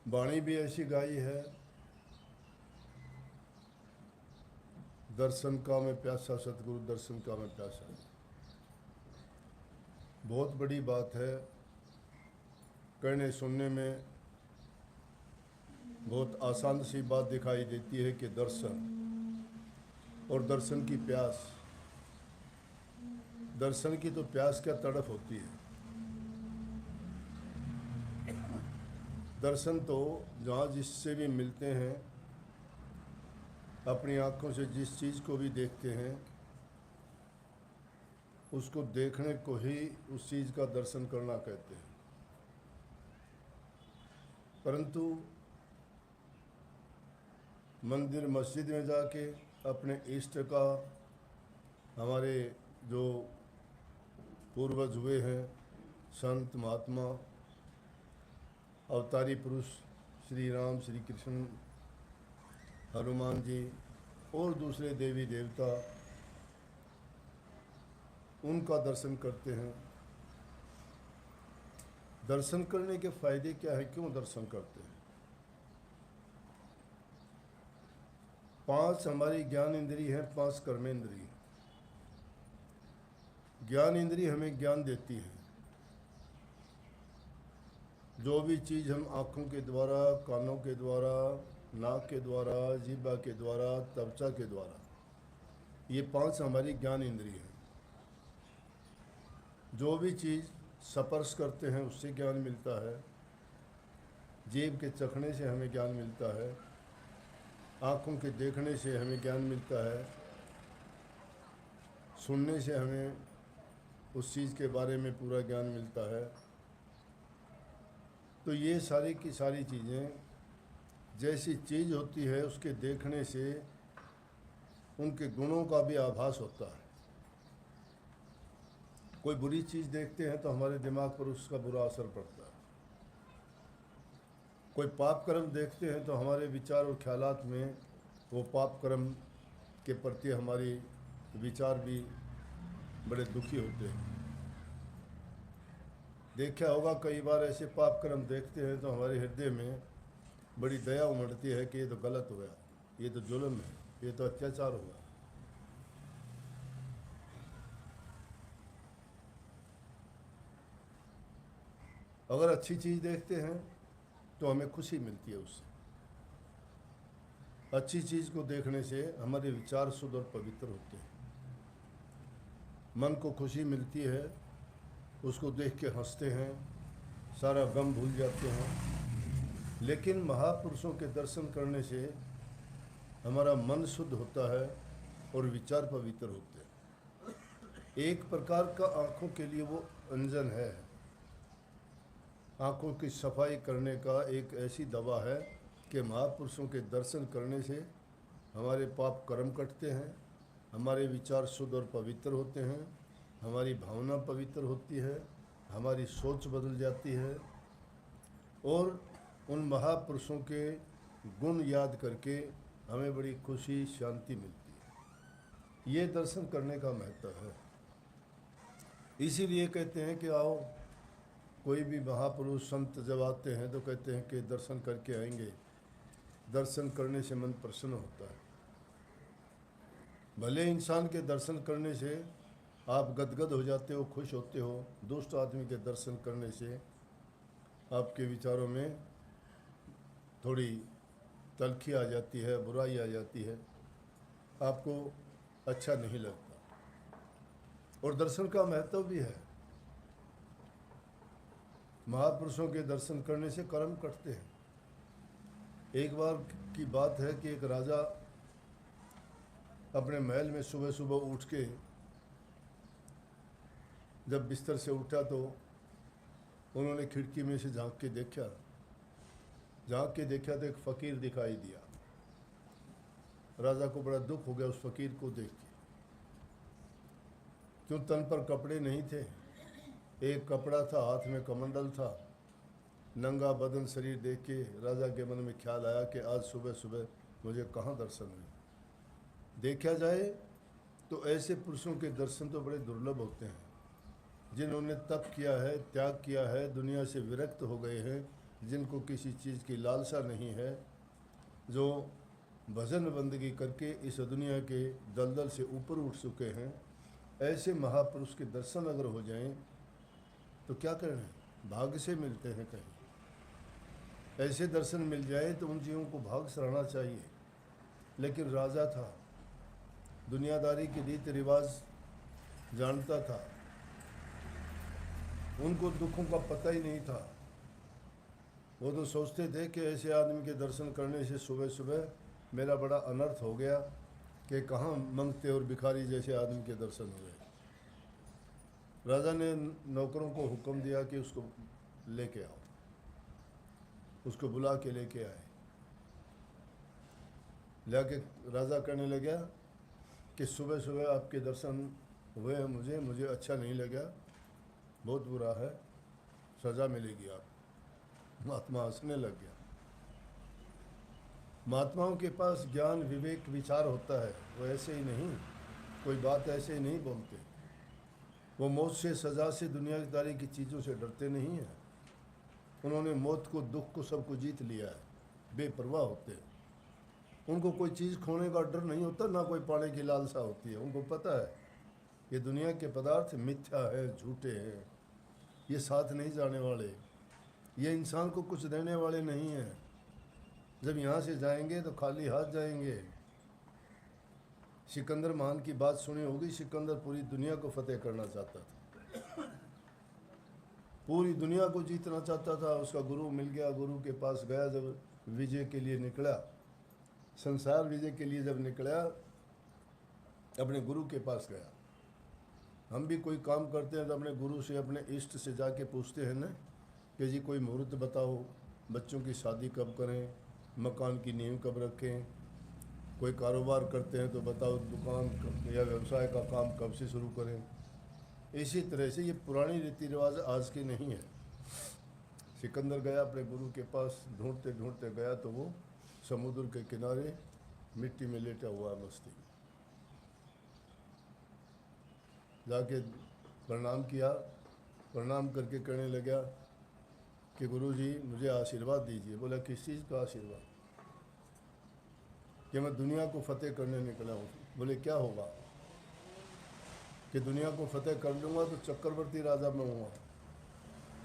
वाणी भी ऐसी गाई है, दर्शन का मैं प्यासा सतगुरु दर्शन का मैं प्यासा। बहुत बड़ी बात है, कहने सुनने में बहुत आसान सी बात दिखाई देती है कि दर्शन और दर्शन की प्यास। दर्शन की तो प्यास क्या तड़प होती है। दर्शन तो जहाँ जिससे भी मिलते हैं, अपनी आँखों से जिस चीज़ को भी देखते हैं, उसको देखने को ही उस चीज़ का दर्शन करना कहते हैं। परंतु मंदिर मस्जिद में जाके अपने इष्ट का, हमारे जो पूर्वज हुए हैं, संत महात्मा अवतारी पुरुष श्री राम, श्री कृष्ण, हनुमान जी और दूसरे देवी देवता, उनका दर्शन करते हैं। दर्शन करने के फायदे क्या है, क्यों दर्शन करते हैं? 5 हमारी ज्ञान इंद्रिय है, 5 कर्मेंद्रिय। ज्ञान इंद्रिय हमें ज्ञान देती है। जो भी चीज़ हम आँखों के द्वारा, कानों के द्वारा, नाक के द्वारा, जीभा के द्वारा, त्वचा के द्वारा, ये 5 हमारी ज्ञान इंद्रिय हैं। जो भी चीज़ स्पर्श करते हैं उससे ज्ञान मिलता है। जीभ के चखने से हमें ज्ञान मिलता है। आँखों के देखने से हमें ज्ञान मिलता है। सुनने से हमें उस चीज़ के बारे में पूरा ज्ञान मिलता है। तो ये सारी की सारी चीज़ें, जैसी चीज़ होती है उसके देखने से उनके गुणों का भी आभास होता है। कोई बुरी चीज़ देखते हैं तो हमारे दिमाग पर उसका बुरा असर पड़ता है। कोई पाप कर्म देखते हैं तो हमारे विचार और ख्यालात में वो पाप कर्म के प्रति हमारी विचार भी बड़े दुखी होते हैं। देखा होगा कई बार ऐसे पाप कर्म देखते हैं तो हमारे हृदय में बड़ी दया उमड़ती है कि ये तो गलत हो गया, ये तो जुल्म है, ये तो अत्याचार हुआ। अगर अच्छी चीज़ देखते हैं तो हमें खुशी मिलती है उससे। अच्छी चीज़ को देखने से हमारे विचार शुद्ध और पवित्र होते हैं, मन को खुशी मिलती है, उसको देख के हंसते हैं, सारा गम भूल जाते हैं। लेकिन महापुरुषों के दर्शन करने से हमारा मन शुद्ध होता है और विचार पवित्र होते हैं। एक प्रकार का आँखों के लिए वो अंजन है। आँखों की सफाई करने का एक ऐसी दवा है कि महापुरुषों के दर्शन करने से हमारे पाप कर्म कटते हैं, हमारे विचार शुद्ध और पवित्र होते हैं, हमारी भावना पवित्र होती है, हमारी सोच बदल जाती है और उन महापुरुषों के गुण याद करके हमें बड़ी खुशी शांति मिलती है। ये दर्शन करने का महत्व है। इसीलिए कहते हैं कि आओ, कोई भी महापुरुष संत जब आते हैं तो कहते हैं कि दर्शन करके आएंगे। दर्शन करने से मन प्रसन्न होता है। भले इंसान के दर्शन करने से आप गदगद हो जाते हो, खुश होते हो, दुष्ट आदमी के दर्शन करने से आपके विचारों में थोड़ी तलखी आ जाती है, बुराई आ जाती है, आपको अच्छा नहीं लगता। और दर्शन का महत्व भी है। महापुरुषों के दर्शन करने से कर्म कटते हैं। एक बार की बात है कि एक राजा अपने महल में सुबह सुबह उठ के जब बिस्तर से उठा तो उन्होंने खिड़की में से झांक के देखा तो एक फ़कीर दिखाई दिया। राजा को बड़ा दुख हो गया उस फ़कीर को देख के। क्यों, तन पर कपड़े नहीं थे, एक कपड़ा था, हाथ में कमंडल था, नंगा बदन शरीर देख के राजा के मन में ख्याल आया कि आज सुबह सुबह मुझे कहाँ दर्शन हुए। देखा जाए तो ऐसे पुरुषों के दर्शन तो बड़े दुर्लभ होते हैं, जिन्होंने तप किया है, त्याग किया है, दुनिया से विरक्त हो गए हैं, जिनको किसी चीज़ की लालसा नहीं है, जो भजन बंदगी करके इस दुनिया के दलदल से ऊपर उठ चुके हैं, ऐसे महापुरुष के दर्शन अगर हो जाएं तो क्या करना है, भाग्य से मिलते हैं। कहीं ऐसे दर्शन मिल जाए तो उन जीवों को भाग सराहना चाहिए। लेकिन राजा था, दुनियादारी के रीति रिवाज जानता था, उनको दुखों का पता ही नहीं था। वो तो सोचते थे कि ऐसे आदमी के दर्शन करने से सुबह सुबह मेरा बड़ा अनर्थ हो गया कि कहाँ मंगते और भिखारी जैसे आदमी के दर्शन हुए। राजा ने नौकरों को हुक्म दिया कि उसको लेके आओ, उसको बुला के लेके आए। लाके राजा कहने लगा कि सुबह सुबह आपके दर्शन हुए हैं, मुझे अच्छा नहीं लगा, बहुत बुरा है, सज़ा मिलेगी आप। महात्मा हंसने लग गया। महात्माओं के पास ज्ञान विवेक विचार होता है, वो ऐसे ही नहीं, कोई बात ऐसे ही नहीं बोलते। वो मौत से, सज़ा से, दुनियादारी की चीज़ों से डरते नहीं हैं। उन्होंने मौत को, दुख को, सबको जीत लिया है, बेपरवाह होते हैं। उनको कोई चीज़ खोने का डर नहीं होता, ना कोई पाने की लालसा होती है। उनको पता है ये दुनिया के पदार्थ मिथ्या है, झूठे हैं, ये साथ नहीं जाने वाले, ये इंसान को कुछ देने वाले नहीं हैं। जब यहाँ से जाएंगे तो खाली हाथ जाएंगे। सिकंदर महान की बात सुनी होगी। सिकंदर पूरी दुनिया को फतेह करना चाहता था, पूरी दुनिया को जीतना चाहता था। उसका गुरु मिल गया, गुरु के पास गया। जब विजय के लिए निकला, संसार विजय के लिए जब निकला, अपने गुरु के पास गया। हम भी कोई काम करते हैं तो अपने गुरु से, अपने इष्ट से जाके पूछते हैं ना कि जी कोई मुहूर्त बताओ, बच्चों की शादी कब करें, मकान की नींव कब रखें, कोई कारोबार करते हैं तो बताओ दुकान या व्यवसाय का काम कब से शुरू करें। इसी तरह से ये पुरानी रीति रिवाज आज के नहीं है। सिकंदर गया अपने गुरु के पास, ढूंढते ढूंढते गया तो वो समुद्र के किनारे मिट्टी में लेटा हुआ मस्ती में। जाके प्रणाम किया, प्रणाम करके कहने लगा कि गुरुजी मुझे आशीर्वाद दीजिए। बोला किस चीज़ का आशीर्वाद? कि मैं दुनिया को फतेह करने निकला हूँ। बोले क्या होगा? कि दुनिया को फतेह कर लूँगा तो चक्रवर्ती राजा मैं हूँ,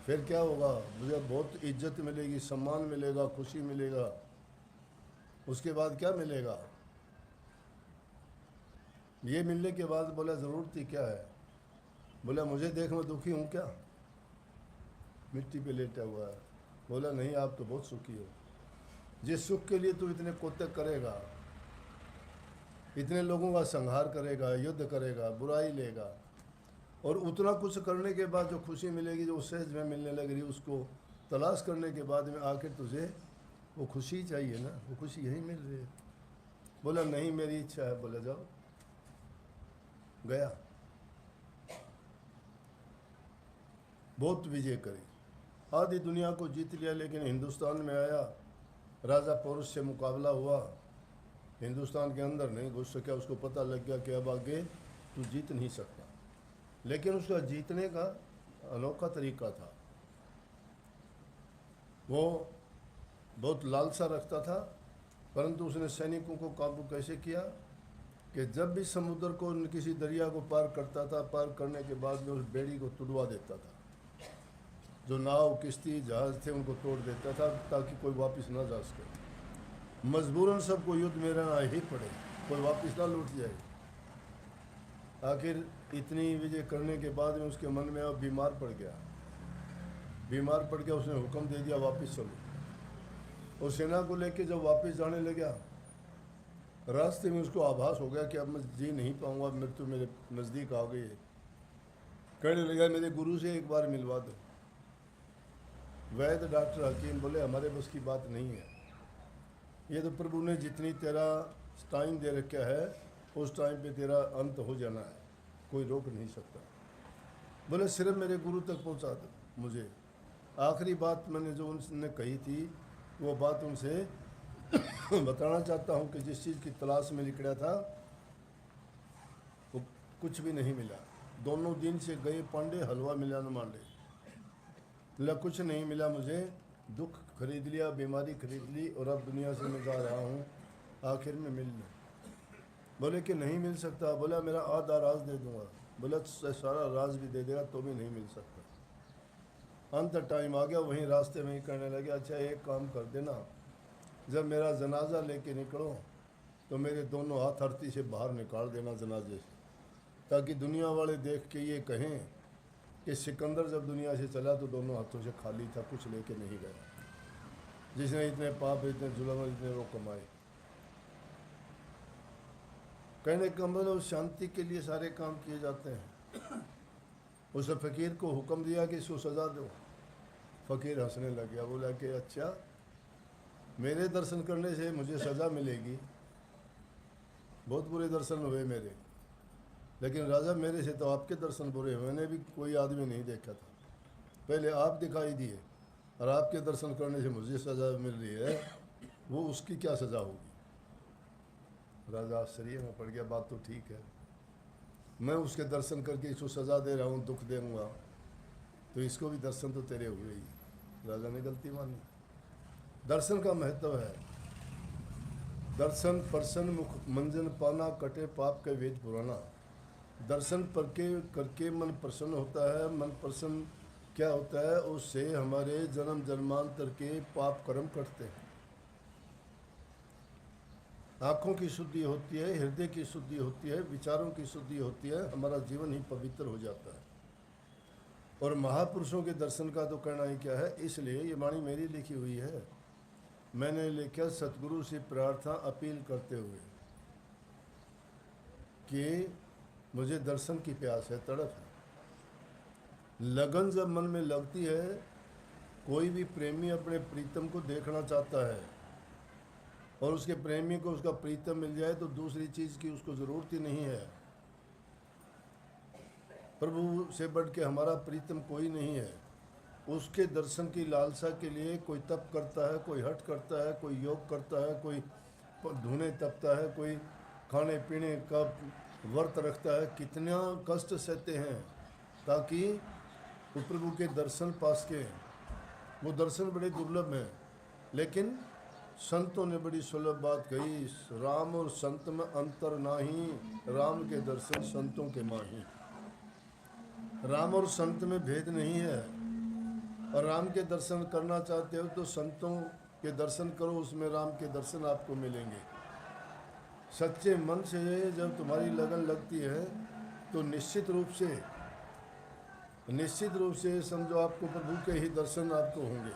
फिर क्या होगा? मुझे बहुत इज्जत मिलेगी, सम्मान मिलेगा, खुशी मिलेगा, उसके बाद क्या मिलेगा? ये मिलने के बाद बोला ज़रूरत ही क्या है? बोला मुझे देख मैं दुखी हूँ क्या? मिट्टी पे लेटा हुआ है। बोला नहीं, आप तो बहुत सुखी हो। जिस सुख के लिए तू इतने कोतक करेगा, इतने लोगों का संहार करेगा, युद्ध करेगा, बुराई लेगा, और उतना कुछ करने के बाद जो खुशी मिलेगी, जो सहज में मिलने लग रही, उसको तलाश करने के बाद में आखिर तुझे वो खुशी चाहिए ना, वो खुशी यहीं मिल रही है। बोला नहीं, मेरी इच्छा है। बोला जाओ। गया, बहुत विजय करी, आधी दुनिया को जीत लिया। लेकिन हिंदुस्तान में आया, राजा पोरस से मुकाबला हुआ, हिंदुस्तान के अंदर नहीं घुस सका। उसको पता लग गया कि अब आगे तू जीत नहीं सकता। लेकिन उसका जीतने का अनोखा तरीका था। वो बहुत लालसा रखता था, परंतु उसने सैनिकों को काबू कैसे किया कि जब भी समुद्र को, किसी दरिया को पार करता था, पार करने के बाद में उस बेड़ी को तुड़वा देता था। जो नाव, किश्ती, जहाज थे उनको तोड़ देता था ताकि कोई वापस ना जा सके। मजबूरन सबको युद्ध में रहना ही पड़े, कोई वापस ना लौट जाए। आखिर इतनी विजय करने के बाद में उसके मन में अब बीमार पड़ गया। बीमार पड़ गया, उसने हुक्म दे दिया वापस चलो। और सेना को लेके जब वापस जाने लगा, रास्ते में उसको आभास हो गया कि अब मैं जी नहीं पाऊंगा, मृत्यु मेरे नज़दीक आ गई है। कहने लगा मेरे गुरु से एक बार मिलवा दो। वैद्य, डॉक्टर, हकीम बोले हमारे बस की बात नहीं है, ये तो प्रभु ने जितनी तेरा टाइम दे रखा है उस टाइम पे तेरा अंत हो जाना है, कोई रोक नहीं सकता। बोले सिर्फ मेरे गुरु तक पहुंचा दो मुझे। आखिरी बात मैंने जो उनने कही थी वो बात उनसे बताना चाहता हूँ कि जिस चीज़ की तलाश में निकला था वो कुछ भी नहीं मिला। दोनों दिन से गए पांडे, हलवा मिलाने मांडे, कुछ नहीं मिला मुझे। दुख खरीद लिया, बीमारी खरीद ली और अब दुनिया से मैं जा रहा हूँ आखिर में मिलने। बोले कि नहीं मिल सकता। बोला मेरा आधा राज दे दूंगा। बोला सारा राज भी दे देगा तो भी नहीं मिल सकता। अंत टाइम आ गया, वहीं रास्ते में ही करने लगे, अच्छा एक काम कर देना, जब मेरा जनाजा लेके निकलो तो मेरे दोनों हाथ धरती से बाहर निकाल देना जनाजे से, ताकि दुनिया वाले देख के ये कहें कि सिकंदर जब दुनिया से चला तो दोनों हाथों से खाली था, कुछ लेके नहीं गया, जिसने इतने पाप, इतने जुल्म, इतने वो कमाए। कहने का मतलब शांति के लिए सारे काम किए जाते हैं। उस फकीर को हुक्म दिया कि इसको सज़ा दो। फ़कीर हंसने लग गया, बोला कि अच्छा मेरे दर्शन करने से मुझे सज़ा मिलेगी? बहुत बुरे दर्शन हुए मेरे, लेकिन राजा मेरे से तो आपके दर्शन बुरे हुए। मैंने भी कोई आदमी नहीं देखा था, पहले आप दिखाई दिए और आपके दर्शन करने से मुझे सज़ा मिल रही है, वो उसकी क्या सज़ा होगी? राजा आश्चर्य में पड़ गया, बात तो ठीक है, मैं उसके दर्शन करके इसको सज़ा दे रहा हूँ, दुख दूँगा, तो इसको भी दर्शन तो तेरे हुए ही। राजा ने गलती मानी। दर्शन का महत्व है। दर्शन परसन मुख मंजन पाना, कटे पाप के वेद पुराना। दर्शन करके मन प्रसन्न होता है। मन प्रसन्न क्या होता है? उससे हमारे जन्म जन्मांतर के पाप कर्म कटते हैं। आँखों की शुद्धि होती है, हृदय की शुद्धि होती है, विचारों की शुद्धि होती है, हमारा जीवन ही पवित्र हो जाता है। और महापुरुषों के दर्शन का तो कहना ही क्या है। इसलिए ये वाणी मेरी लिखी हुई है, मैंने लिखा सतगुरु से प्रार्थना अपील करते हुए कि मुझे दर्शन की प्यास है, तड़प है। लगन जब मन में लगती है, कोई भी प्रेमी अपने प्रीतम को देखना चाहता है और उसके प्रेमी को उसका प्रीतम मिल जाए तो दूसरी चीज़ की उसको ज़रूरत ही नहीं है। प्रभु से बढ़ के हमारा प्रीतम कोई नहीं है। उसके दर्शन की लालसा के लिए कोई तप करता है, कोई हठ करता है, कोई योग करता है, कोई धुने तपता है, कोई खाने पीने का व्रत रखता है, कितना कष्ट सहते हैं ताकि वो प्रभु के दर्शन पास के। वो दर्शन बड़े दुर्लभ हैं, लेकिन संतों ने बड़ी सुलभ बात कही, राम और संत में अंतर नाही, राम के दर्शन संतों के माही। राम और संत में भेद नहीं है, और राम के दर्शन करना चाहते हो तो संतों के दर्शन करो, उसमें राम के दर्शन आपको मिलेंगे। सच्चे मन से जब तुम्हारी लगन लगती है तो निश्चित रूप से समझो आपको प्रभु के ही दर्शन आपको होंगे।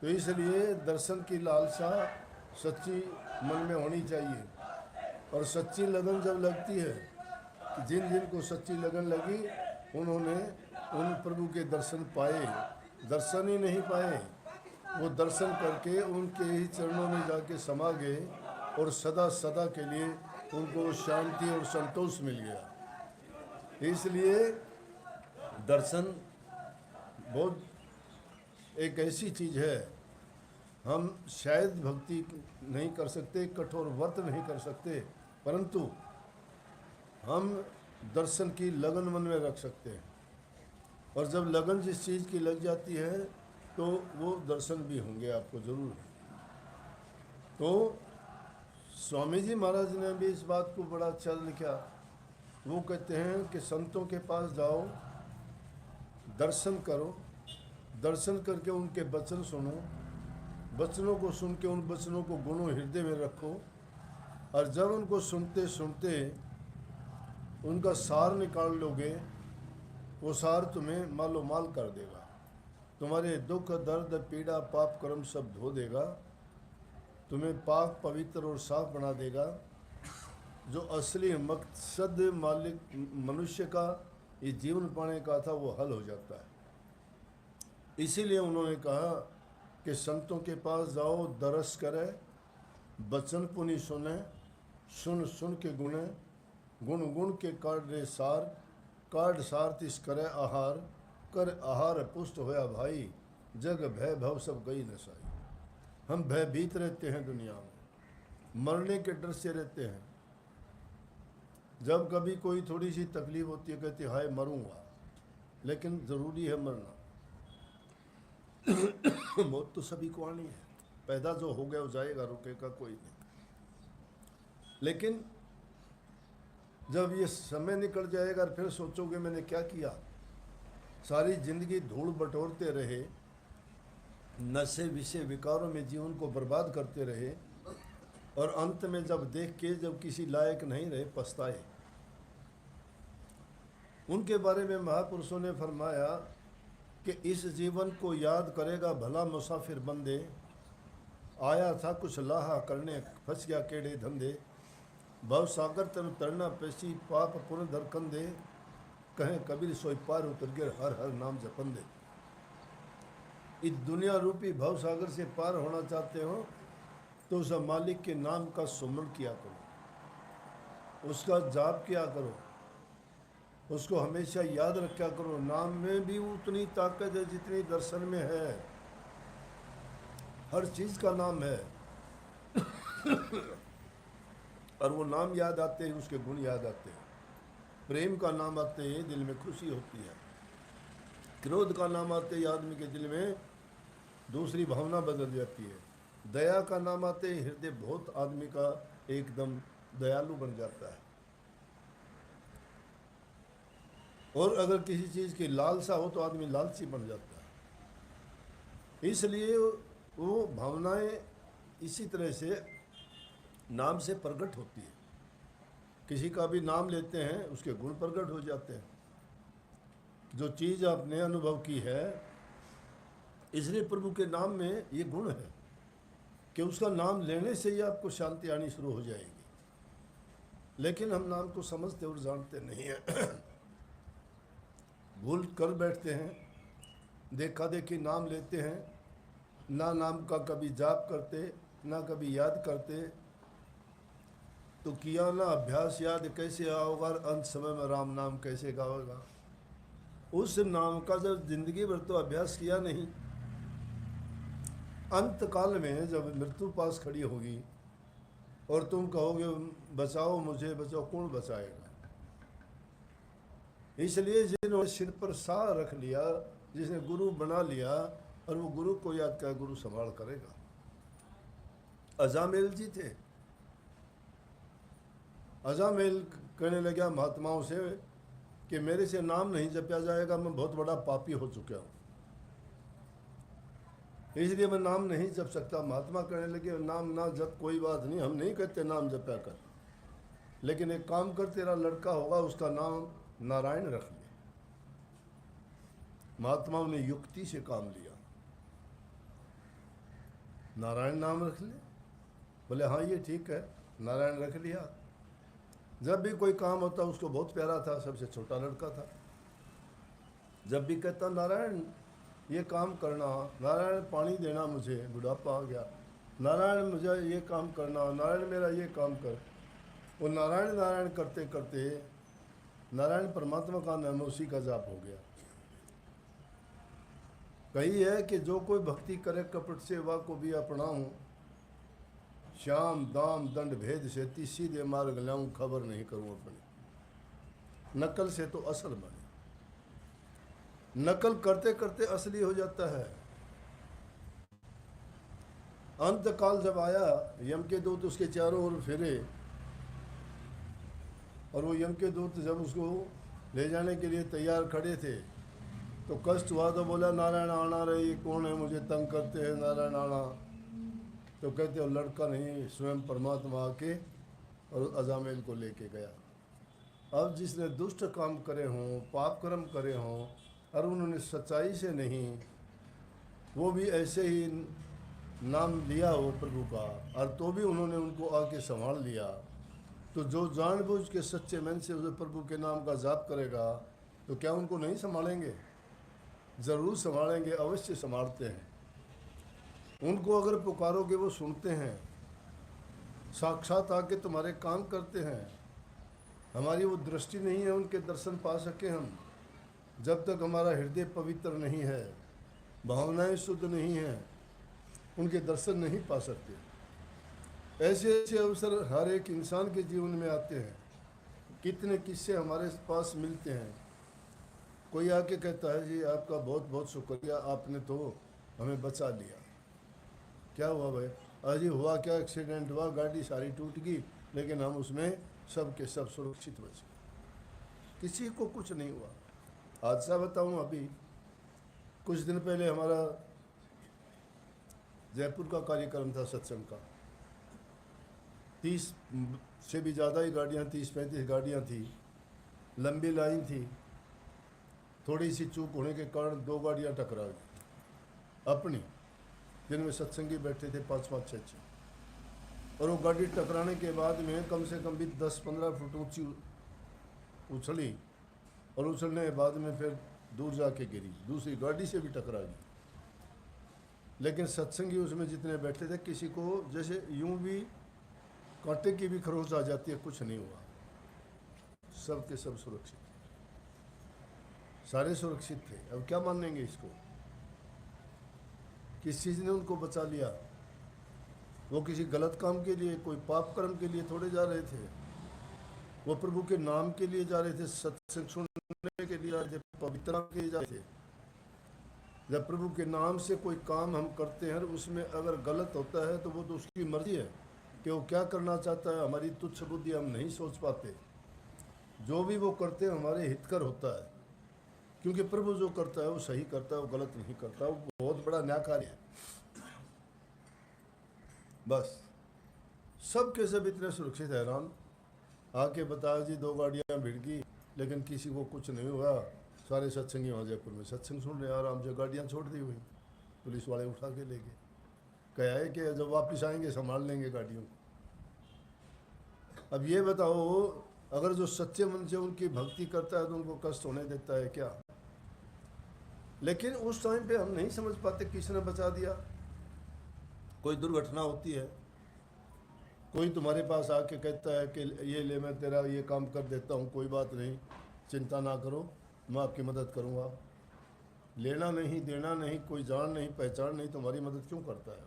तो इसलिए दर्शन की लालसा सच्ची मन में होनी चाहिए। और सच्ची लगन जब लगती है, जिन को सच्ची लगन लगी उन्होंने उन प्रभु के दर्शन पाए। दर्शन ही नहीं पाए, वो दर्शन करके उनके ही चरणों में जाके समा गए और सदा सदा के लिए उनको शांति और संतोष मिल गया। इसलिए दर्शन बहुत एक ऐसी चीज़ है, हम शायद भक्ति नहीं कर सकते, कठोर व्रत नहीं कर सकते, परंतु हम दर्शन की लगन मन में रख सकते हैं। और जब लगन जिस चीज़ की लग जाती है तो वो दर्शन भी होंगे आपको ज़रूर। तो स्वामी जी महाराज ने भी इस बात को बड़ा अच्छा लिखा। वो कहते हैं कि संतों के पास जाओ, दर्शन करो, दर्शन करके उनके वचन सुनो, वचनों को सुन के उन वचनों को गुणों हृदय में रखो, और जब उनको सुनते सुनते उनका सार निकाल लोगे, वो सार तुम्हें मालो माल कर देगा, तुम्हारे दुख दर्द पीड़ा पाप कर्म सब धो देगा, तुम्हें पाक पवित्र और साफ बना देगा। जो असली मकसद मालिक मनुष्य का ये जीवन पाने का था वो हल हो जाता है। इसीलिए उन्होंने कहा कि संतों के पास जाओ, दरस करे, बचन पुनि सुने, सुन सुन के गुणे, गुण गुण के काढ़े सार, काढ़ सार तिस करे आहार, कर आहार पुष्ट होया भाई, जग भय भव सब गई नसाई। हम भयभीत रहते हैं दुनिया में, मरने के डर से रहते हैं। जब कभी कोई थोड़ी सी तकलीफ होती है कहते हाय मरूंगा, लेकिन ज़रूरी है मरना। मौत तो सभी को आनी है, पैदा जो हो गया हो जाएगा, रुकेगा कोई नहीं। लेकिन जब ये समय निकल जाएगा फिर सोचोगे मैंने क्या किया, सारी जिंदगी धूल बटोरते रहे, नशे विषय विकारों में जीवन को बर्बाद करते रहे, और अंत में जब देख के जब किसी लायक नहीं रहे पछताए। उनके बारे में महापुरुषों ने फरमाया कि इस जीवन को याद करेगा भला मुसाफिर बंदे, आया था कुछ लाहा करने फंस गया केड़े धंधे, भव सागर तन तरना पेशी पाप पुन धर कंधे, कहें कबीर सोई पार उतर गिर हर हर नाम जपन दे। इस दुनिया रूपी भव सागर से पार होना चाहते हो तो उस मालिक के नाम का सुमरण किया करो, उसका जाप किया करो, उसको हमेशा याद रखा करो। नाम में भी उतनी ताकत है जितनी दर्शन में है, हर चीज़ का नाम है। और वो नाम याद आते हैं, उसके गुण याद आते हैं। प्रेम का नाम आते ही दिल में खुशी होती है, क्रोध का नाम आते ही आदमी के दिल में दूसरी भावना बदल जाती है, दया का नाम आते ही हृदय बहुत आदमी का एकदम दयालु बन जाता है। और अगर किसी चीज़ की लालसा हो तो आदमी लालची बन जाता है। इसलिए वो भावनाएं इसी तरह से नाम से प्रकट होती है। किसी का भी नाम लेते हैं उसके गुण प्रकट हो जाते हैं। जो चीज़ आपने अनुभव की है, इसलिए प्रभु के नाम में ये गुण है कि उसका नाम लेने से ही आपको शांति आनी शुरू हो जाएगी। लेकिन हम नाम को समझते और जानते नहीं हैं, भूल कर बैठते हैं, देखा देखी नाम लेते हैं, ना नाम का कभी जाप करते ना कभी याद करते। तो किया ना अभ्यास याद कैसे आओगा, अंत समय में राम नाम कैसे गाओगा। उस नाम का जब जिंदगी भर तो अभ्यास किया नहीं, अंत काल में जब मृत्यु पास खड़ी होगी और तुम कहोगे बचाओ मुझे बचाओ, कौन बचाएगा। इसलिए जिन्होंने सिर पर सा रख लिया, जिसने गुरु बना लिया, और वो गुरु को याद कर गुरु संभाल करेगा। अजामेल जी थे, अजामेल कहने लगा महात्माओं से कि मेरे से नाम नहीं जपया जाएगा, मैं बहुत बड़ा पापी हो चुका हूँ, इसलिए मैं नाम नहीं जप सकता। महात्मा कहने लगे नाम ना जप, कोई बात नहीं, हम नहीं कहते नाम जपया कर, लेकिन एक काम कर, तेरा लड़का होगा उसका नाम नारायण रख ले। महात्माओं ने युक्ति से काम लिया, नारायण नाम रख ले। बोले हाँ ये ठीक है, नारायण रख लिया। जब भी कोई काम होता उसको बहुत प्यारा था, सबसे छोटा लड़का था, जब भी कहता नारायण ये काम करना, नारायण पानी देना, मुझे बुढ़ापा आ गया, नारायण मुझे ये काम करना, नारायण मेरा ये काम कर। वो नारायण नारायण करते करते नारायण परमात्मा का नाम उसी का जाप हो गया। कही है कि जो कोई भक्ति करे कपट से वह को भी अपनाऊं, श्याम दाम दंड भेद से सीधे मार्ग लाऊं, खबर नहीं करूं अपनी। नकल से तो असल बने, नकल करते करते असली हो जाता है। अंत काल जब आया, यम के दूत उसके चारों ओर फिरे, और वो यम के दूत जब उसको ले जाने के लिए तैयार खड़े थे तो कष्ट हुआ, तो बोला नारायण आना रे, ये कौन है मुझे तंग करते हैं, नारायण आना। तो कहते हो लड़का नहीं, स्वयं परमात्मा आके और अजामेल को लेके गया। अब जिसने दुष्ट काम करे हों, पाप कर्म करे हों, और उन्होंने सच्चाई से नहीं, वो भी ऐसे ही नाम लिया हो प्रभु का, और तो भी उन्होंने उनको आके संभाल लिया, तो जो जानबूझ के सच्चे मन से उस प्रभु के नाम का जाप करेगा तो क्या उनको नहीं संभालेंगे? ज़रूर संभालेंगे, अवश्य संभालते हैं। उनको अगर पुकारोगे वो सुनते हैं, साक्षात आके तुम्हारे काम करते हैं। हमारी वो दृष्टि नहीं है उनके दर्शन पा सके हम, जब तक हमारा हृदय पवित्र नहीं है, भावनाएं शुद्ध नहीं हैं, उनके दर्शन नहीं पा सकते। ऐसे ऐसे अवसर हर एक इंसान के जीवन में आते हैं, कितने किस्से हमारे पास मिलते हैं। कोई आके कहता है जी आपका बहुत बहुत शुक्रिया, आपने तो हमें बचा लिया। क्या हुआ भाई? अजी हुआ क्या, एक्सीडेंट हुआ, गाड़ी सारी टूट गई, लेकिन हम उसमें सब के सब सुरक्षित बच गए, किसी को कुछ नहीं हुआ। हादसा बताऊं, अभी कुछ दिन पहले हमारा जयपुर का कार्यक्रम था सत्संग का। 30 से भी ज़्यादा ही गाड़ियाँ, 30-35 गाड़ियाँ थी, लंबी लाइन थी। थोड़ी सी चूक होने के कारण 2 गाड़ियाँ टकरा गई अपनी, जिनमें सत्संगी बैठे थे 5-5, 6-6। और वो गाड़ी टकराने के बाद में कम से कम भी 10-15 फुट ऊंची उछली, और उछलने के बाद में फिर दूर जाके गिरी, दूसरी गाड़ी से भी टकरा गई। लेकिन सत्संगी उसमें जितने बैठे थे, किसी को जैसे यूं भी कांटे की भी खरोच आ जाती है, कुछ नहीं हुआ, सब के सब सुरक्षित, सारे सुरक्षित थे। अब क्या मानेंगे इसको? किस चीज़ ने उनको बचा लिया? वो किसी गलत काम के लिए, कोई पाप कर्म के लिए थोड़े जा रहे थे, वो प्रभु के नाम के लिए जा रहे थे, सत्संग सुनने के लिए जा रहे थे, पवित्रता के लिए जा रहे थे। जब प्रभु के नाम से कोई काम हम करते हैं, उसमें अगर गलत होता है तो वो तो उसकी मर्जी है कि वो क्या करना चाहता है। हमारी तुच्छ बुद्धि हम नहीं सोच पाते। जो भी वो करते हैं हमारे हितकर होता है, क्योंकि प्रभु जो करता है वो सही करता है, वो गलत नहीं करता। वो बहुत बड़ा न्यायकारी है। बस सब के सब इतने सुरक्षित, हैरान आके बताया जी 2 गाड़ियाँ भिड़ गई, लेकिन किसी को कुछ नहीं हुआ। सारे सत्संगी वहाँ जयपुर में सत्संग सुन रहे हैं, आराम से गाड़ियाँ छोड़ दी हुई, पुलिस वाले उठा के ले गए। कहा है कि जब वापस आएंगे संभाल लेंगे गाड़ियों को। अब ये बताओ, अगर जो सच्चे मन से उनकी भक्ति करता है तो उनको कष्ट होने देता है क्या? लेकिन उस टाइम पे हम नहीं समझ पाते किसने बचा दिया। कोई दुर्घटना होती है, कोई तुम्हारे पास आके कहता है कि ये ले, मैं तेरा ये काम कर देता हूँ, कोई बात नहीं, चिंता ना करो, मैं आपकी मदद करूँगा। लेना नहीं, देना नहीं, कोई जान नहीं, पहचान नहीं, तुम्हारी मदद क्यों करता है?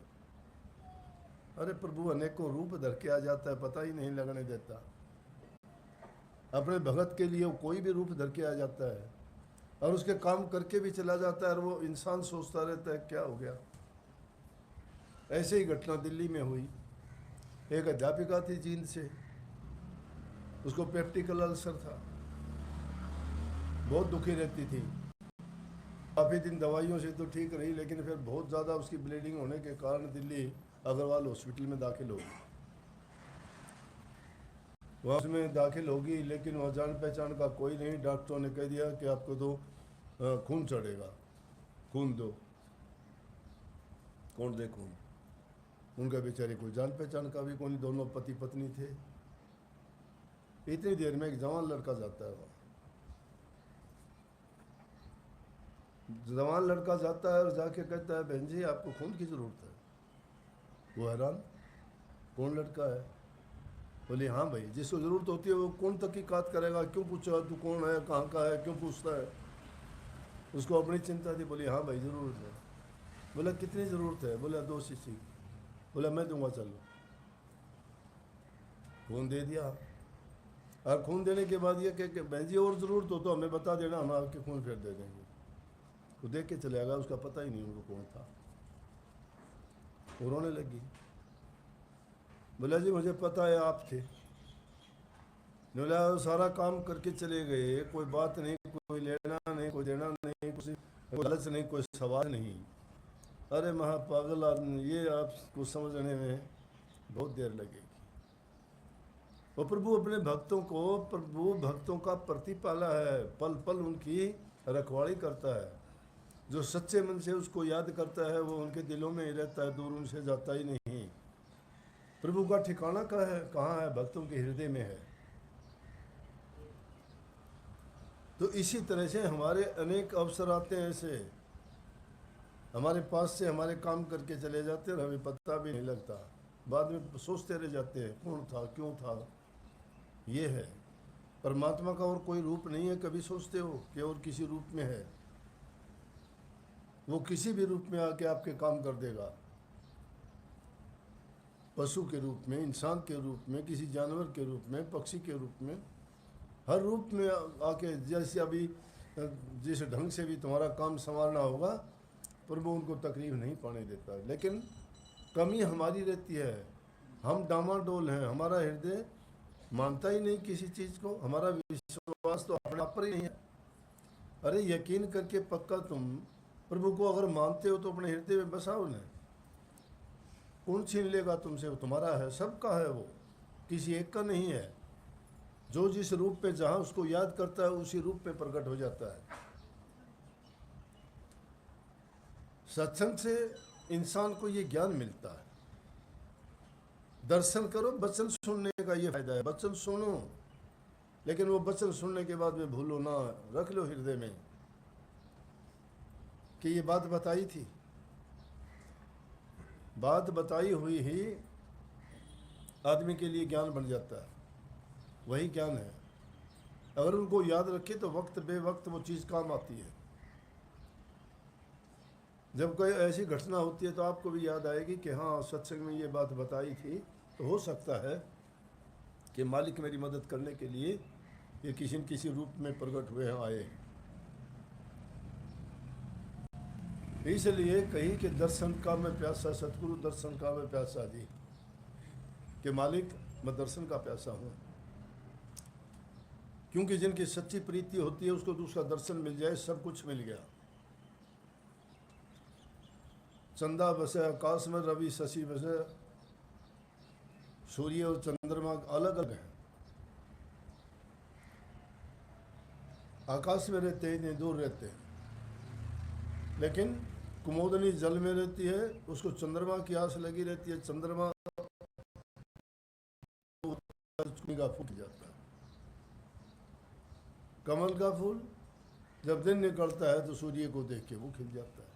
अरे प्रभु अनेकों रूप धर के आ जाता है, पता ही नहीं लगने देता। अपने भगत के लिए वो कोई भी रूप धर के आ जाता है, और उसके काम करके भी चला जाता है, और वो इंसान सोचता रहता है क्या हो गया। ऐसे ही घटना दिल्ली में हुई। एक अध्यापिका थी जींद से, उसको पेप्टिकल अल्सर था, बहुत दुखी रहती थी। काफ़ी दिन दवाइयों से तो ठीक रही, लेकिन फिर बहुत ज़्यादा उसकी ब्लीडिंग होने के कारण दिल्ली अग्रवाल हॉस्पिटल में दाखिल हो गई। वहाँ उसमें दाखिल होगी, लेकिन वहाँ जान पहचान का कोई नहीं। डॉक्टरों ने कह दिया कि आपको तो खून चढ़ेगा, खून दो। कौन दे खून? उनका बेचारे कोई जान पहचान का भी कोई, दोनों पति पत्नी थे। इतनी देर में एक जवान लड़का जाता है वहाँ, जवान लड़का जाता है और जाके कहता है बहन जी आपको खून की ज़रूरत है। वो हैरान, कौन लड़का है? बोले हाँ भाई, जिसको ज़रूरत होती है वो कौन तहकीकात करेगा, क्यों पूछा तू कौन है, कहाँ का है, क्यों पूछता है? उसको अपनी चिंता थी। बोली हाँ भाई ज़रूरत है। बोला कितनी ज़रूरत है? बोला 2 शीशी। बोला मैं दूंगा, चलो। खून दे दिया, और खून देने के बाद ये कह बहन जी और ज़रूरत हो तो हमें बता देना, हम आपके खून फिर दे देंगे। वो देख के चले गया, उसका पता ही नहीं उनको कौन था। वो रोने लगी। बोला जी मुझे पता है आप थे। बोला सारा काम करके चले गए, कोई बात नहीं, कोई लेना नहीं, कोई देना नहीं, कोई लालच नहीं, कोई सवाल नहीं। अरे महापागल आदमी, ये आपको समझने में बहुत देर लगेगी। वो प्रभु अपने भक्तों को, प्रभु भक्तों का प्रतिपाला है, पल पल उनकी रखवाली करता है। जो सच्चे मन से उसको याद करता है वो उनके दिलों में ही रहता है, दूर उनसे जाता ही नहीं। प्रभु का ठिकाना कहाँ है? भक्तों के हृदय में है। तो इसी तरह से हमारे अनेक अवसर आते हैं, ऐसे हमारे पास से हमारे काम करके चले जाते हैं, हमें पता भी नहीं लगता। बाद में सोचते रह जाते हैं कौन था, क्यों था। ये है परमात्मा का और कोई रूप नहीं है। कभी सोचते हो कि और किसी रूप में है? वो किसी भी रूप में आके आपके काम कर देगा। पशु के रूप में, इंसान के रूप में, किसी जानवर के रूप में, पक्षी के रूप में, हर रूप में आके, जैसे अभी जिस ढंग से भी तुम्हारा काम संवारना होगा, प्रभु उनको तकलीफ नहीं पाने देता। लेकिन कमी हमारी रहती है, हम डामाडोल हैं, हमारा हृदय मानता ही नहीं किसी चीज़ को, हमारा विश्वास तो अपने आप पर ही नहीं है। अरे यकीन करके पक्का तुम प्रभु को अगर मानते हो तो अपने हृदय में बसाओ उन्हें। कौन छीन लेगा तुमसे? वो तुम्हारा है, सबका है, वो किसी एक का नहीं है। जो जिस रूप पे जहाँ उसको याद करता है उसी रूप में प्रकट हो जाता है। सत्संग से इंसान को ये ज्ञान मिलता है। दर्शन करो, वचन सुनने का ये फायदा है। वचन सुनो, लेकिन वो वचन सुनने के बाद में भूलो ना, रख लो हृदय में कि ये बात बताई थी। बात बताई हुई ही आदमी के लिए ज्ञान बन जाता है, वही ज्ञान है। अगर उनको याद रखे तो वक्त बेवक्त वो चीज़ काम आती है। जब कोई ऐसी घटना होती है तो आपको भी याद आएगी कि हाँ, सत्संग में ये बात बताई थी। तो हो सकता है कि मालिक मेरी मदद करने के लिए ये किसी न किसी रूप में प्रकट हुए हैं, आए। इसलिए कही कि दर्शन का मैं प्यासा, सतगुरु दर्शन का मैं प्यासा जी, कि मालिक मैं दर्शन का प्यासा हूँ। क्योंकि जिनकी सच्ची प्रीति होती है उसको दूसरा दर्शन मिल जाए, सब कुछ मिल गया। चंदा बसे आकाश में, रवि शशि बसे, सूर्य और चंद्रमा अलग अलग हैं। आकाश में रहते हैं, इतने दूर रहते हैं, लेकिन कुमोदनी जल में रहती है, उसको चंद्रमा की आस लगी रहती है। चंद्रमा का फूल जाता है। कमल का फूल जब दिन निकलता है तो सूर्य को देख के वो खिल जाता है।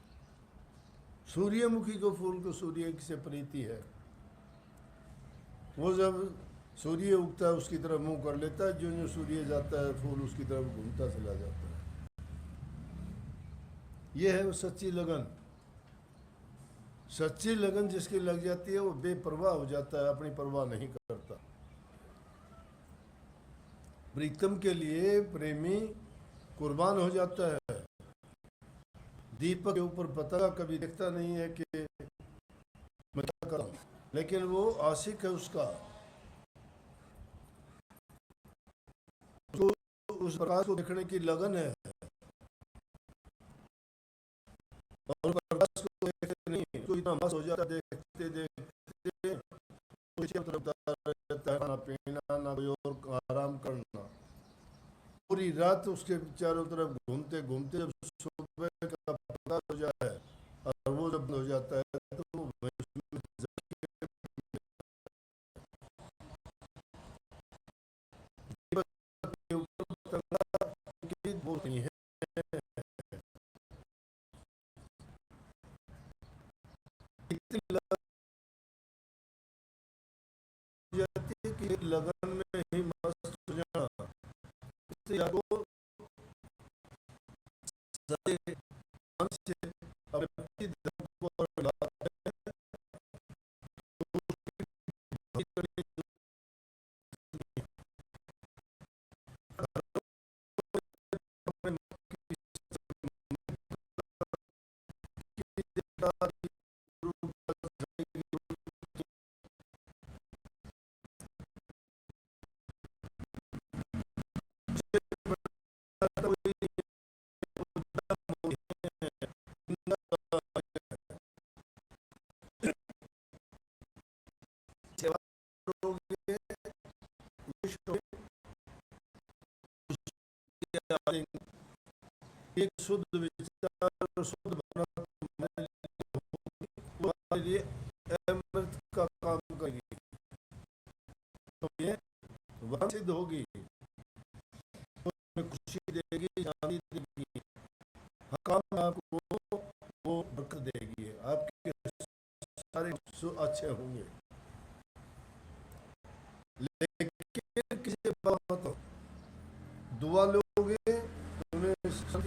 सूर्यमुखी को फूल को सूर्य से प्रीति है, वो जब सूर्य उगता है उसकी तरफ मुंह कर लेता है, जो जो सूर्य जाता है फूल उसकी तरफ घूमता चला जाता है। ये है वो सच्ची लगन। सच्ची लगन जिसकी लग जाती है वो बेपरवाह हो जाता है, अपनी परवाह नहीं करता। प्रीतम के लिए प्रेमी कुर्बान हो जाता है। दीपक के ऊपर पतंगा कभी देखता नहीं है कि मैं क्या करूं, लेकिन वो आशिक है उसका। तो उस प्रकाश को देखने की लगन है, और प्रकाश को देखते नहीं तो इतना मस्त हो जाता, देखते देखते खाना पीना ना कोई और आराम करना, पूरी रात उसके चारों तरफ घूमते घूमते जब सुबह का प्रकाश हो जाता है और वो जब हो जाता है तो वो नहीं है। कि लगन में ही मस्त हो जाना, इससे या तो अपने धर्म को एक शुद्ध विचार और शुद्ध भावना तुम्हारे लिए अमृत का काम करेगी, तो ये वह सिद्ध होगी, खुशी देगी, शांति देगी, हर काम आपको वो बरकत देगी, आपके सारे अच्छे होंगे। लेकिन किसी बात मत दुआ लोगे तुम्हें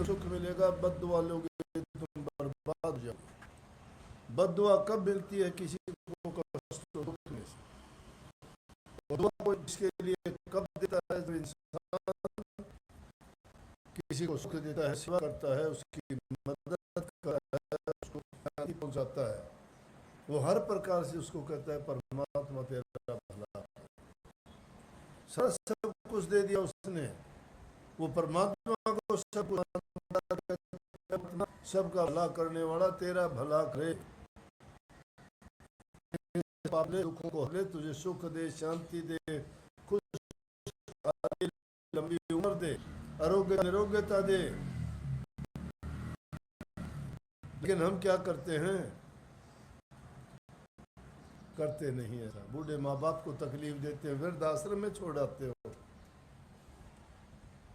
सुख मिलेगा, बद दुआ लोगे तुम बर्बाद हो जाओगे। बद दुआ कब मिलती है? किसी को कष्ट दुख में से। और दुआ को इसके लिए कब देता है? जब इंसान किसी को सुख देता है, सेवा करता है, उसकी मदद करता है, उसको वो हर प्रकार से उसको कहता है परमात्मा तेरा भला, सब कुछ दे दिया उसने, वो परमात्मा को सब कुछ, सबका भला करने वाला तेरा भला करे, पापले दुखों को हले, तुझे सुख दे, शांति दे, खुश लंबी उम्र दे, आरोग्य निरोग्यता दे। लेकिन हम क्या करते हैं, करते नहीं ऐसा। बूढ़े माँ बाप को तकलीफ देते हैं, वृद्ध आश्रम में छोड़ आते हो,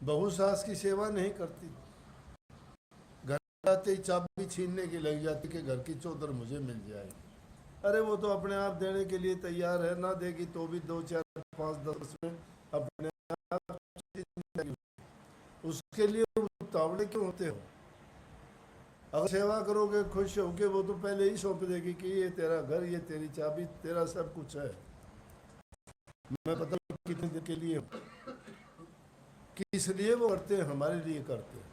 बहू सास की सेवा नहीं करती, घर आते ही चाबी छीनने की लग जाती कि घर की चौधर मुझे मिल जाए। अरे वो तो अपने आप देने के लिए तैयार है, ना देगी तो भी 2 4 5 10 में अपने आप, उसके लिए उतावले क्यों होते हो? अगर सेवा करोगे खुश होके, वो तो पहले ही सौंप देगी कि ये तेरा घर, ये तेरी चाबी, तेरा सब कुछ है, मैं पता नहीं कितने दिन के लिए, किस लिए वो करते हैं, हमारे लिए करते हैं।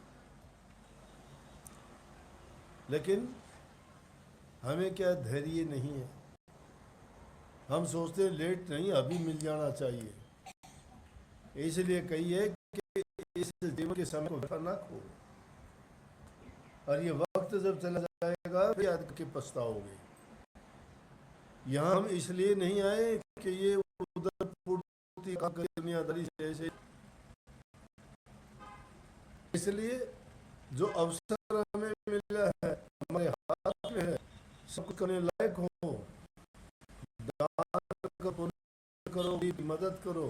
लेकिन हमें क्या धैर्य नहीं है, हम सोचते हैं लेट नहीं अभी मिल जाना चाहिए, इसलिए कहिए कि इस जीवन के समय को ना खो, और ये वक्त जब चला जाएगा फिर याद करके पछताओगे। यहाँ हम इसलिए नहीं आए कि ये उधर पूर्ति दुनियादारी से ऐसे, इसलिए जो अवसर हमें मिला है हमारे हाथ में है, सब कुछ करने लायक हो, दान करो, मदद करो,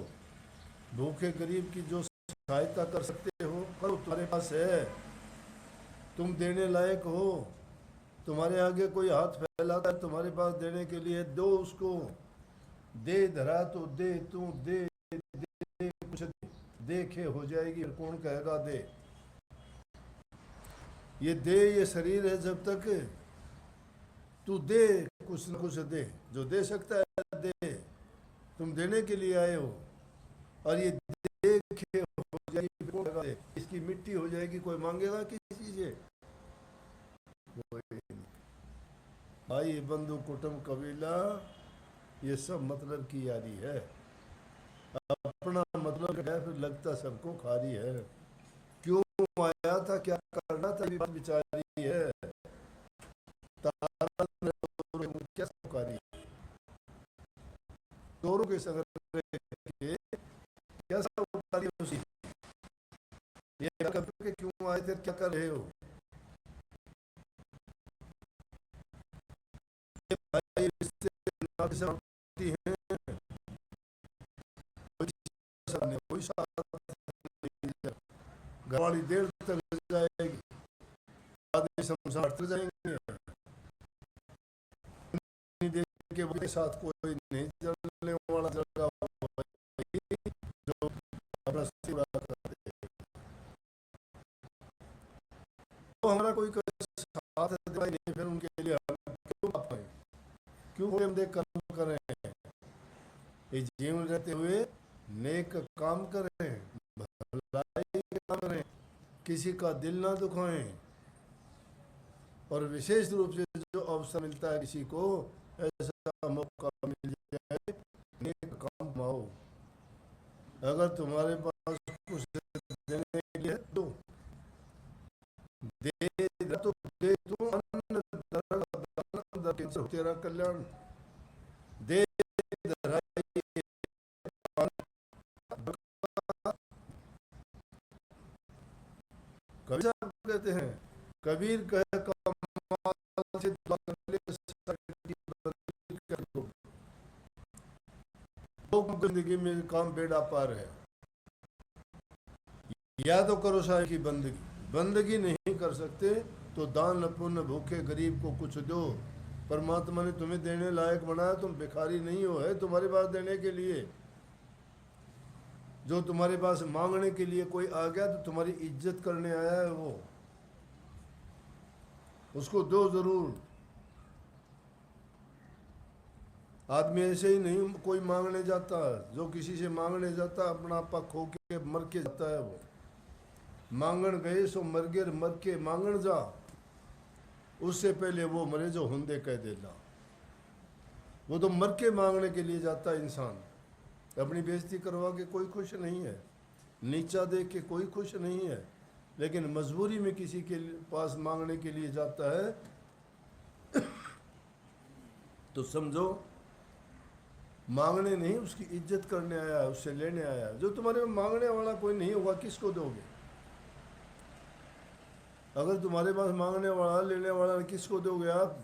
भूखे गरीब की जो सहायता कर सकते हो करो, तुम्हारे पास है, तुम देने लायक हो, तुम्हारे आगे कोई हाथ फैलाता है तुम्हारे पास देने के लिए, दो उसको, दे धरा तो दे, तू दे, दे कुछ देखे हो जाएगी, कौन कहेगा दे, ये दे, ये शरीर है, जब तक तू दे, कुछ न कुछ दे, जो दे सकता है दे, तुम देने के लिए आए हो, और ये देखे हो जाएगी, कौन कहेगा दे, इसकी मिट्टी हो जाएगी, कोई मांगेगा किसी से? कोई नहीं। भाई बंधु कुटुंब कबीला ये सब मतलब की यारी है, अपना मतलब है, फिर लगता सबको खारी है, क्यों आया था, क्या करना था, बिचारी है, क्या सुखारी, चोरों के संग के क्या सुखारी उसी, ये करके क्यों आए थे, क्या कर रहे हो? भाई इससे हैं, कोई गवाली देर तक जाएगी, शमशान तक जाएंगे, देख के वो साथ कोई नहीं चलने वाला जगह जो अपना पूरा कर दे, तो हमारा कोई साथ नहीं, फिर उनके लिए हम क्यों पाए, क्यों हम देख कर्म कर रहे हैं, इस जीवन रहते हुए नेक काम करें, भलाई काम करें, किसी का दिल ना दुखाएं, और विशेष रूप से जो अवसर मिलता है किसी को, ऐसा मौका मिल जाए, नेक काम कमाओ, अगर तुम्हारे पास कुछ देने के लिए तो दे, तू अन्न तेरा कल्याण दे, कबीर साहब कहते हैं, कबीर कहे कमाल से जिंदगी में काम बेड़ा पार है, या तो करो साहिब की बंदगी, बंदगी नहीं कर सकते तो दान पुण्य, भूखे गरीब को कुछ दो, परमात्मा ने तुम्हें देने लायक बनाया, तुम भिखारी नहीं हो, है तुम्हारे पास देने के लिए, जो तुम्हारे पास मांगने के लिए कोई आ गया तो तुम्हारी इज्जत करने आया है, वो उसको दो जरूर। आदमी ऐसे ही नहीं कोई मांगने जाता है, जो किसी से मांगने जाता है अपना आपा खो के मर के जाता है, वो मांगण गए सो मर गए, मर के मांगण जा, उससे पहले वो मरे जो हुंदे कह देना, वो तो मर के मांगने के लिए जाता है इंसान। अपनी बेइज्जती करवा के कोई खुश नहीं है, नीचा देख के कोई खुश नहीं है, लेकिन मजबूरी में किसी के पास मांगने के लिए जाता है तो समझो मांगने नहीं, उसकी इज्जत करने आया है, उससे लेने आया है। जो तुम्हारे में मांगने वाला कोई नहीं होगा, किसको दोगे? अगर तुम्हारे पास मांगने वाला लेने वाला किसको दोगे आप?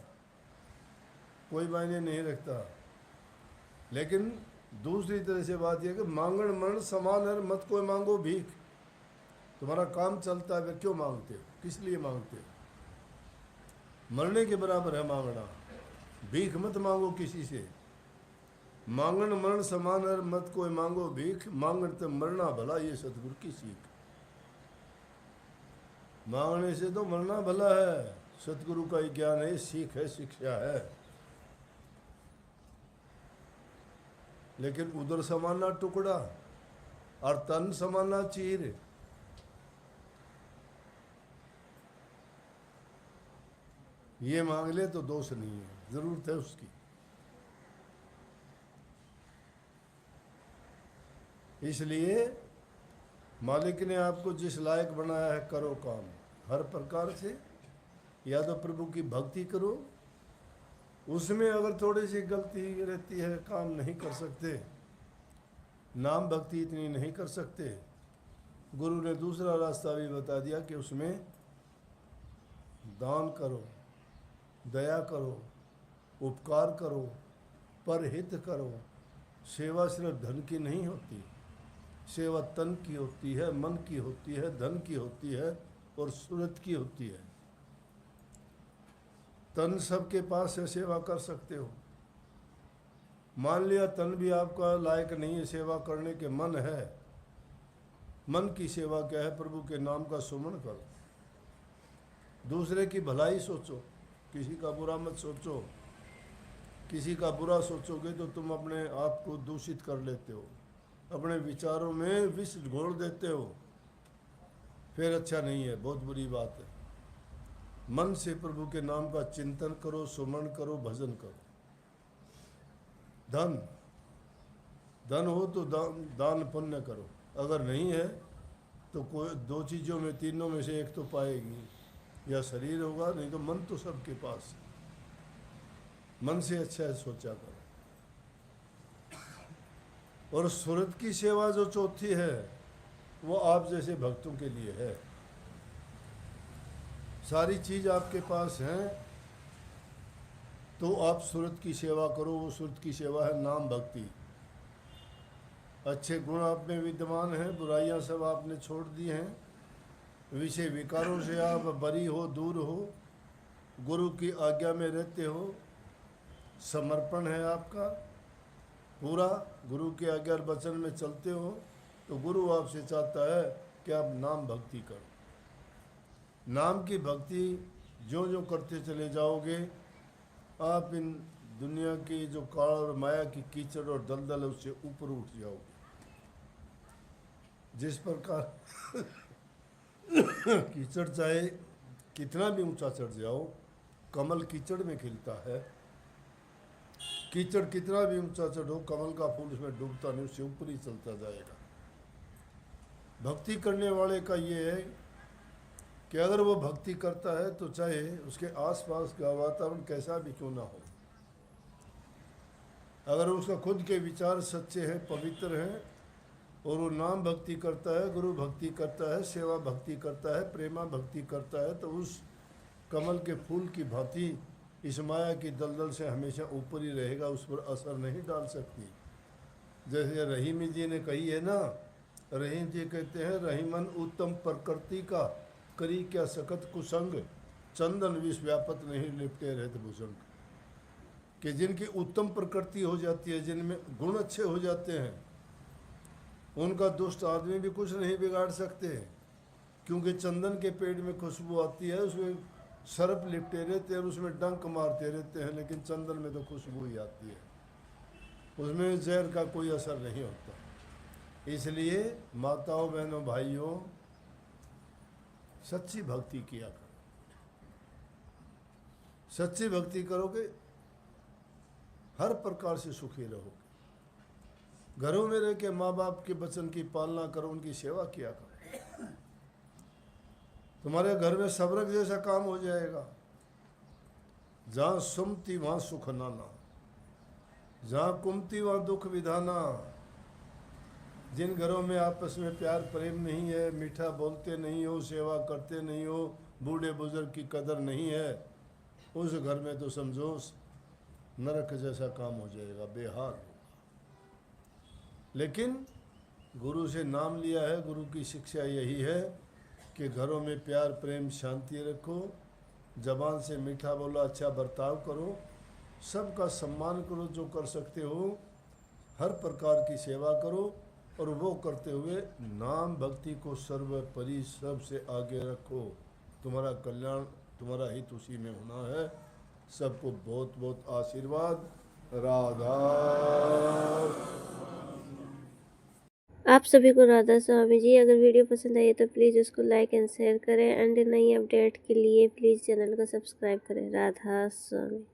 कोई मायने नहीं रखता। लेकिन दूसरी तरह से बात यह कि मांगण मरण समान है, मत कोई मांगो भीख। तुम्हारा काम चलता है, फिर क्यों मांगते हो? किस लिए मांगते हो? मरने के बराबर है मांगना। भीख मत मांगो किसी से। मांगण मरण समान है, मत कोई मांगो भीख। मांगण तो मरना भला, ये सतगुरु की सीख। मांगने से तो मरना भला है, सतगुरु का ही ज्ञान है, सीख है, शिक्षा है। लेकिन उधर समाना टुकड़ा और तन समाना चीर। ये मांग ले तो दोष नहीं है, जरूरत है उसकी। इसलिए मालिक ने आपको जिस लायक बनाया है, करो काम हर प्रकार से। या तो प्रभु की भक्ति करो, उसमें अगर थोड़ी सी गलती रहती है, काम नहीं कर सकते, नाम भक्ति इतनी नहीं कर सकते, गुरु ने दूसरा रास्ता भी बता दिया कि उसमें दान करो, दया करो, उपकार करो, परहित करो। सेवा सिर्फ धन की नहीं होती, सेवा तन की होती है, मन की होती है, धन की होती है और सूरत की होती है। तन सबके पास है, सेवा कर सकते हो। मान लिया तन भी आपका लायक नहीं है सेवा करने के, मन है, मन की सेवा क्या है? प्रभु के नाम का सुमन करो, दूसरे की भलाई सोचो, किसी का बुरा मत सोचो। किसी का बुरा सोचोगे तो तुम अपने आप को दूषित कर लेते हो, अपने विचारों में विष घोल देते हो, फिर अच्छा नहीं है, बहुत बुरी बात है। मन से प्रभु के नाम का चिंतन करो, सुमन करो, भजन करो। धन हो तो दान पुण्य करो, अगर नहीं है तो कोई दो चीज़ों में, तीनों में से एक तो पाएगी, या शरीर होगा, नहीं तो मन तो सबके पास है। मन से अच्छा है सोचा करो। और सूरत की सेवा जो चौथी है, वो आप जैसे भक्तों के लिए है। सारी चीज़ आपके पास है तो आप सूरत की सेवा करो। वो सूरत की सेवा है नाम भक्ति। अच्छे गुण आप में विद्यमान हैं, बुराइयां सब आपने छोड़ दी हैं, विषय विकारों से आप बरी हो, दूर हो, गुरु की आज्ञा में रहते हो, समर्पण है आपका पूरा, गुरु के आज्ञा और वचन में चलते हो, तो गुरु आपसे चाहता है कि आप नाम भक्ति करो। नाम की भक्ति जो जो करते चले जाओगे, आप इन दुनिया की जो काल और माया की कीचड़ और दलदल है उससे ऊपर उठ जाओगे। जिस प्रकार कीचड़ चाहे कितना भी ऊंचा चढ़ जाओ, कमल कीचड़ में खिलता है। कीचड़ कितना भी ऊंचा चढ़ो, कमल का फूल उसमें डूबता नहीं, उससे ऊपर ही चलता जाएगा। भक्ति करने वाले का ये है कि अगर वो भक्ति करता है तो चाहे उसके आसपास का वातावरण कैसा भी क्यों ना हो, अगर उसका खुद के विचार सच्चे हैं, पवित्र हैं, और वो नाम भक्ति करता है, गुरु भक्ति करता है, सेवा भक्ति करता है, प्रेमा भक्ति करता है, तो उस कमल के फूल की भांति इस माया की दलदल से हमेशा ऊपर ही रहेगा, उस पर असर नहीं डाल सकती। जैसे रहीमी जी ने कही है ना, रहीम जी कहते हैं, रहीमन उत्तम प्रकृति का करी क्या सकत कुसंग, चंदन विष व्यापत नहीं लिपटे रहते भूषण। कि जिनकी उत्तम प्रकृति हो जाती है, जिनमें गुण अच्छे हो जाते हैं, उनका दुष्ट आदमी भी कुछ नहीं बिगाड़ सकते, क्योंकि चंदन के पेड़ में खुशबू आती है, उसमें सर्प लिपटे रहते हैं और उसमें डंक मारते रहते हैं, लेकिन चंदन में तो खुशबू ही आती है, उसमें जहर का कोई असर नहीं होता। इसलिए माताओं, बहनों, भाइयों, सच्ची भक्ति किया करो। सच्ची भक्ति करोगे हर प्रकार से सुखी रहोगे। घरों में रह के माँ बाप के वचन की पालना करो, उनकी सेवा किया करो। तुम्हारे घर में स्वर्ग जैसा काम हो जाएगा। जहाँ सुमति वहाँ सुख नाना, जहाँ कुमति वहाँ दुख विधाना। जिन घरों में आपस में प्यार प्रेम नहीं है, मीठा बोलते नहीं हो, सेवा करते नहीं हो, बूढ़े बुजुर्ग की कदर नहीं है, उस घर में तो समझो नरक जैसा काम हो जाएगा, बेहाल होगा। लेकिन गुरु से नाम लिया है, गुरु की शिक्षा यही है कि घरों में प्यार प्रेम शांति रखो, जबान से मीठा बोलो, अच्छा बर्ताव करो, सबका सम्मान करो, जो कर सकते हो हर प्रकार की सेवा करो, और वो करते हुए नाम भक्ति को सर्वोपरि सबसे आगे रखो। तुम्हारा कल्याण, तुम्हारा हित उसी में होना है। सबको बहुत बहुत आशीर्वाद। राधा। आप सभी को राधा स्वामी जी। अगर वीडियो पसंद आई तो प्लीज़ उसको लाइक एंड शेयर करें, एंड नई अपडेट के लिए प्लीज़ चैनल को सब्सक्राइब करें। राधा स्वामी।